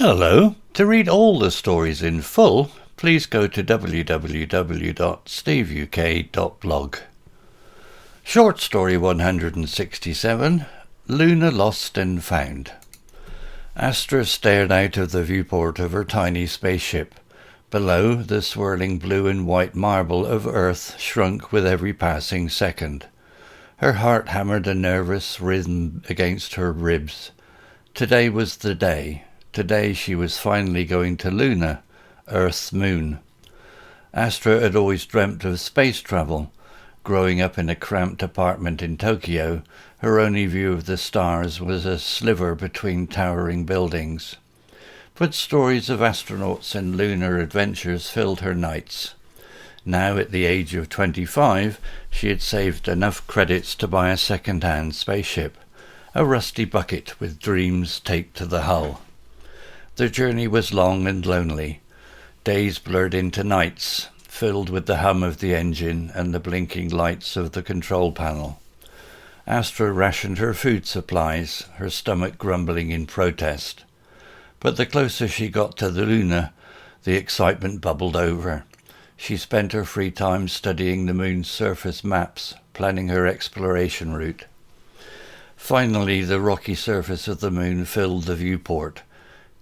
Hello. To read all the stories in full, please go to www.steveuk.blog. Short story 167, Luna Lost and Found. Astra stared out of the viewport of her tiny spaceship. Below, the swirling blue and white marble of Earth shrunk with every passing second. Her heart hammered a nervous rhythm against her ribs. Today was the day. Today she was finally going to Luna, Earth's moon. Astra had always dreamt of space travel. Growing up in a cramped apartment in Tokyo, her only view of the stars was a sliver between towering buildings. But stories of astronauts and lunar adventures filled her nights. Now, at the age of 25, she had saved enough credits to buy a second-hand spaceship, a rusty bucket with dreams taped to the hull. The journey was long and lonely. Days blurred into nights, filled with the hum of the engine and the blinking lights of the control panel. Astra rationed her food supplies, her stomach grumbling in protest. But the closer she got to the Luna, the excitement bubbled over. She spent her free time studying the moon's surface maps, planning her exploration route. Finally, the rocky surface of the moon filled the viewport.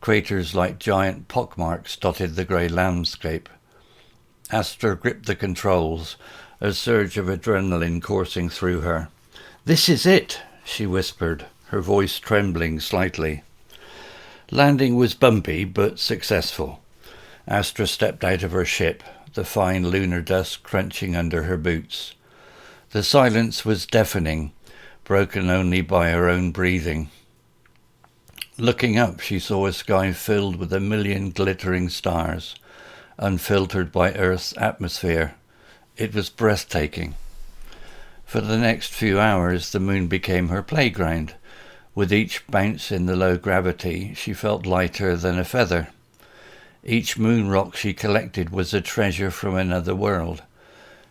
Craters like giant pockmarks dotted the grey landscape. Astra gripped the controls, a surge of adrenaline coursing through her. "This is it," she whispered, her voice trembling slightly. Landing was bumpy but successful. Astra stepped out of her ship, the fine lunar dust crunching under her boots. The silence was deafening, broken only by her own breathing. Looking up, she saw a sky filled with a million glittering stars, unfiltered by Earth's atmosphere. It was breathtaking. For the next few hours, the moon became her playground. With each bounce in the low gravity, she felt lighter than a feather. Each moon rock she collected was a treasure from another world.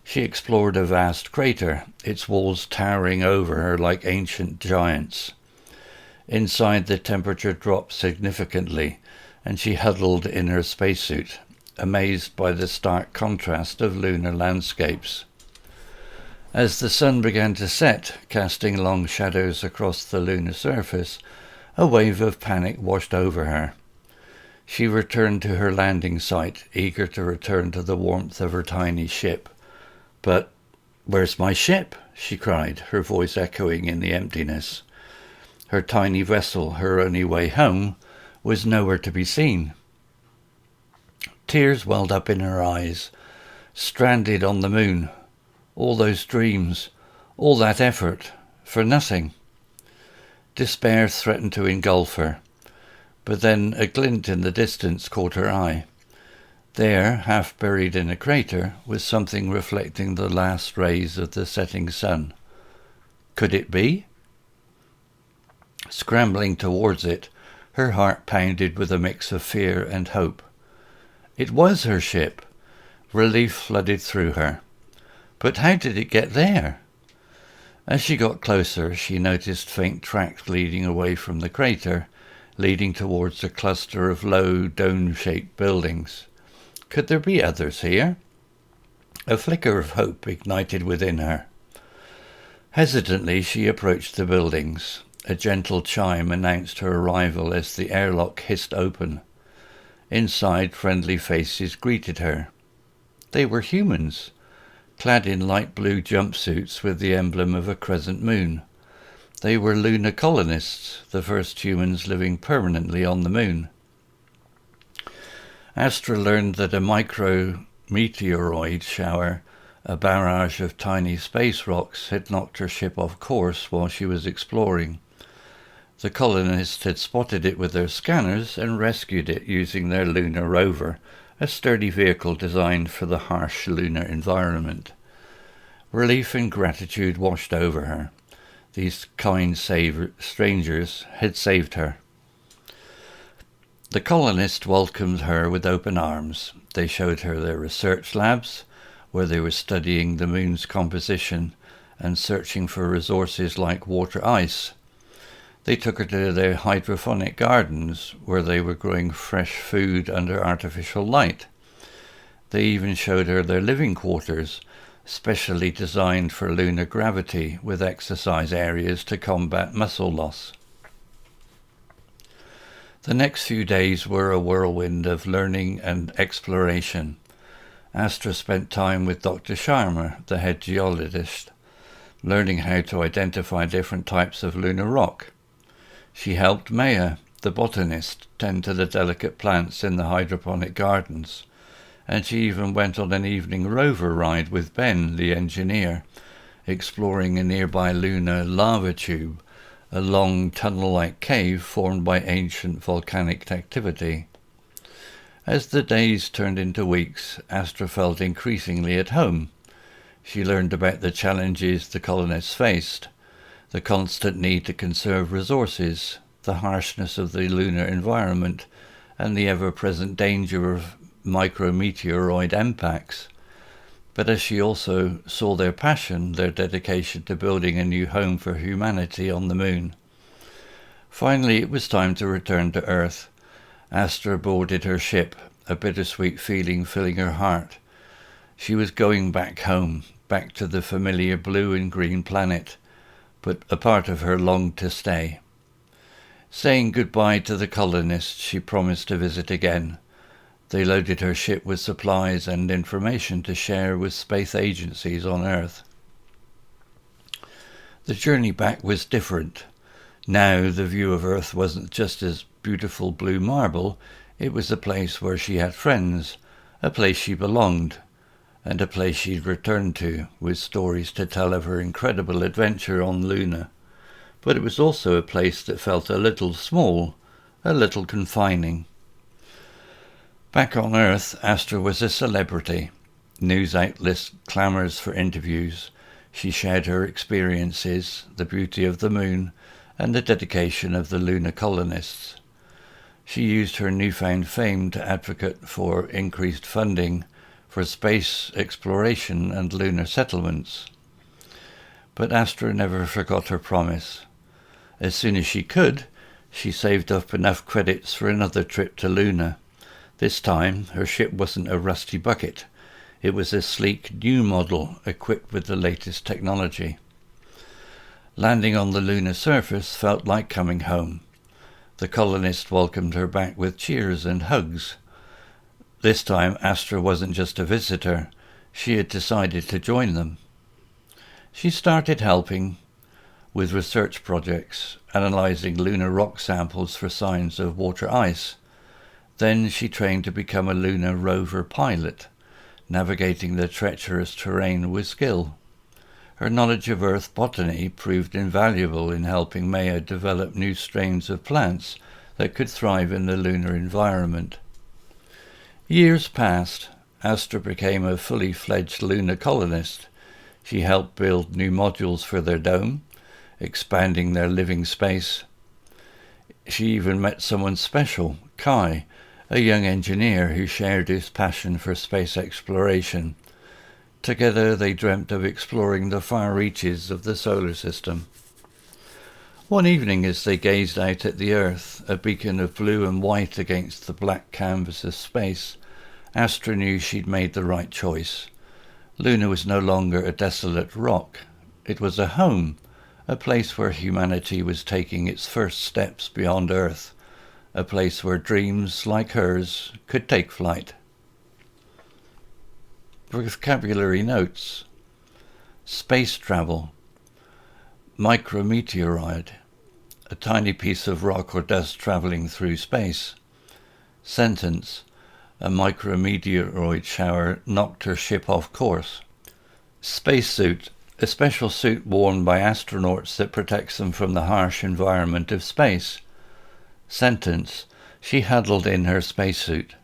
She explored a vast crater, its walls towering over her like ancient giants. Inside, the temperature dropped significantly, and she huddled in her spacesuit, amazed by the stark contrast of lunar landscapes. As the sun began to set, casting long shadows across the lunar surface, a wave of panic washed over her. She returned to her landing site, eager to return to the warmth of her tiny ship. "But where's my ship?" she cried, her voice echoing in the emptiness. Her tiny vessel, her only way home, was nowhere to be seen. Tears welled up in her eyes. Stranded on the moon. All those dreams, all that effort, for nothing. Despair threatened to engulf her. But then a glint in the distance caught her eye. There, half buried in a crater, was something reflecting the last rays of the setting sun. Could it be? Scrambling towards it, her heart pounded with a mix of fear and hope. It was her ship. Relief flooded through her. But how did it get there? As she got closer, she noticed faint tracks leading away from the crater, leading towards a cluster of low, dome-shaped buildings. Could there be others here? A flicker of hope ignited within her. Hesitantly, she approached the buildings. A gentle chime announced her arrival as the airlock hissed open. Inside, friendly faces greeted her. They were humans, clad in light blue jumpsuits with the emblem of a crescent moon. They were lunar colonists, the first humans living permanently on the moon. Astra learned that a micro-meteoroid shower, a barrage of tiny space rocks, had knocked her ship off course while she was exploring. The colonists had spotted it with their scanners and rescued it using their lunar rover, a sturdy vehicle designed for the harsh lunar environment. Relief and gratitude washed over her. These kind strangers had saved her. The colonists welcomed her with open arms. They showed her their research labs, where they were studying the moon's composition and searching for resources like water ice. They took her to their hydroponic gardens, where they were growing fresh food under artificial light. They even showed her their living quarters, specially designed for lunar gravity, with exercise areas to combat muscle loss. The next few days were a whirlwind of learning and exploration. Astra spent time with Dr. Sharma, the head geologist, learning how to identify different types of lunar rock. She helped Maya, the botanist, tend to the delicate plants in the hydroponic gardens, and she even went on an evening rover ride with Ben, the engineer, exploring a nearby lunar lava tube, a long tunnel-like cave formed by ancient volcanic activity. As the days turned into weeks, Astra felt increasingly at home. She learned about the challenges the colonists faced, the constant need to conserve resources, the harshness of the lunar environment, and the ever-present danger of micrometeoroid impacts. But as she also saw their passion, their dedication to building a new home for humanity on the moon. Finally, it was time to return to Earth. Astra boarded her ship, a bittersweet feeling filling her heart. She was going back home, back to the familiar blue and green planet, but a part of her longed to stay. Saying goodbye to the colonists, she promised to visit again. They loaded her ship with supplies and information to share with space agencies on Earth. The journey back was different. Now the view of Earth wasn't just as beautiful blue marble, it was a place where she had friends, a place she belonged, and a place she'd return to, with stories to tell of her incredible adventure on Luna. But it was also a place that felt a little small, a little confining. Back on Earth, Astra was a celebrity. News outlets clamours for interviews. She shared her experiences, the beauty of the moon, and the dedication of the lunar colonists. She used her newfound fame to advocate for increased funding for space exploration and lunar settlements. But Astra never forgot her promise. As soon as she could, she saved up enough credits for another trip to Luna. This time, her ship wasn't a rusty bucket. It was a sleek new model equipped with the latest technology. Landing on the lunar surface felt like coming home. The colonists welcomed her back with cheers and hugs. This time, Astra wasn't just a visitor. She had decided to join them. She started helping with research projects, analysing lunar rock samples for signs of water ice. Then she trained to become a lunar rover pilot, navigating the treacherous terrain with skill. Her knowledge of Earth botany proved invaluable in helping Maya develop new strains of plants that could thrive in the lunar environment. Years passed. Astra became a fully fledged lunar colonist. She helped build new modules for their dome, expanding their living space. She even met someone special, Kai, a young engineer who shared his passion for space exploration. Together they dreamt of exploring the far reaches of the solar system. One evening, as they gazed out at the Earth, a beacon of blue and white against the black canvas of space, Astra knew she'd made the right choice. Luna was no longer a desolate rock. It was a home, a place where humanity was taking its first steps beyond Earth, a place where dreams like hers could take flight. Vocabulary notes: space travel, micrometeoroid, a tiny piece of rock or dust travelling through space. Sentence: a micrometeoroid shower knocked her ship off course. Spacesuit, a special suit worn by astronauts that protects them from the harsh environment of space. Sentence: she huddled in her spacesuit.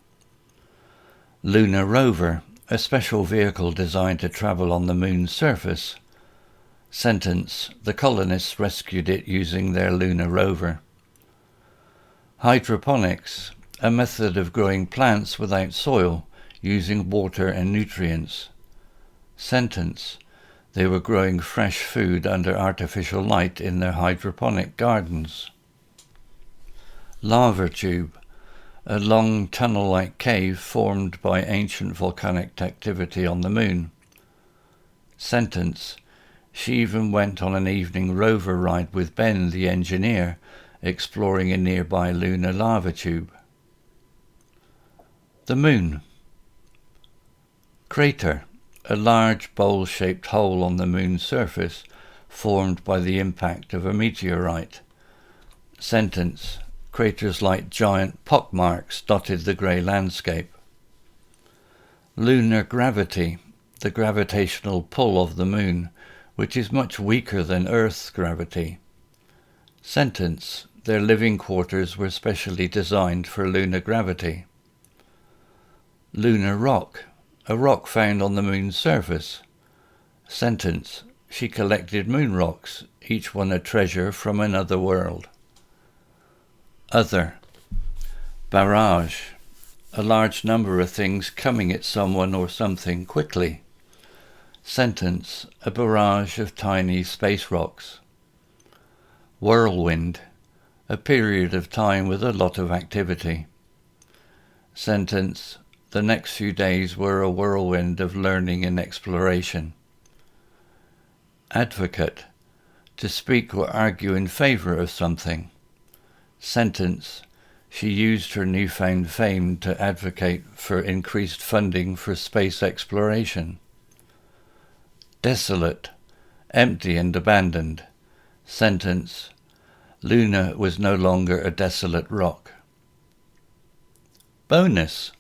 Lunar rover, a special vehicle designed to travel on the moon's surface. Sentence: the colonists rescued it using their lunar rover. Hydroponics, a method of growing plants without soil, using water and nutrients. Sentence: they were growing fresh food under artificial light in their hydroponic gardens. Lava tube, a long tunnel-like cave formed by ancient volcanic activity on the moon. Sentence: she even went on an evening rover ride with Ben, the engineer, exploring a nearby lunar lava tube. The moon. Crater, a large bowl-shaped hole on the moon's surface formed by the impact of a meteorite. Sentence: craters like giant pockmarks dotted the grey landscape. Lunar gravity, the gravitational pull of the moon, which is much weaker than Earth's gravity. Sentence: their living quarters were specially designed for lunar gravity. Lunar rock, a rock found on the moon's surface. Sentence: she collected moon rocks, each one a treasure from another world. Other. Barrage, a large number of things coming at someone or something quickly. Sentence: a barrage of tiny space rocks. Whirlwind, a period of time with a lot of activity. Sentence: the next few days were a whirlwind of learning and exploration. Advocate, to speak or argue in favour of something. Sentence: she used her newfound fame to advocate for increased funding for space exploration. Desolate, empty and abandoned. Sentence: Luna was no longer a desolate rock. Bonus.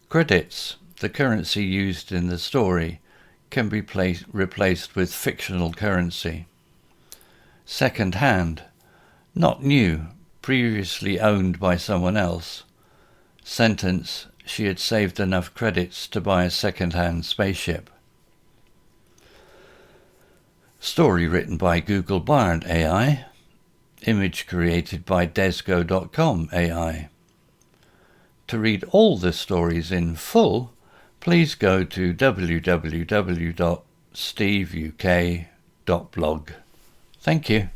Credits, the currency used in the story, can be replaced with fictional currency. Second hand, not new, previously owned by someone else. Sentence: she had saved enough credits to buy a second-hand spaceship. Story written by Google Bard AI. Image created by Desgo.com AI. To read all the stories in full, please go to www.steveuk.blog. Thank you.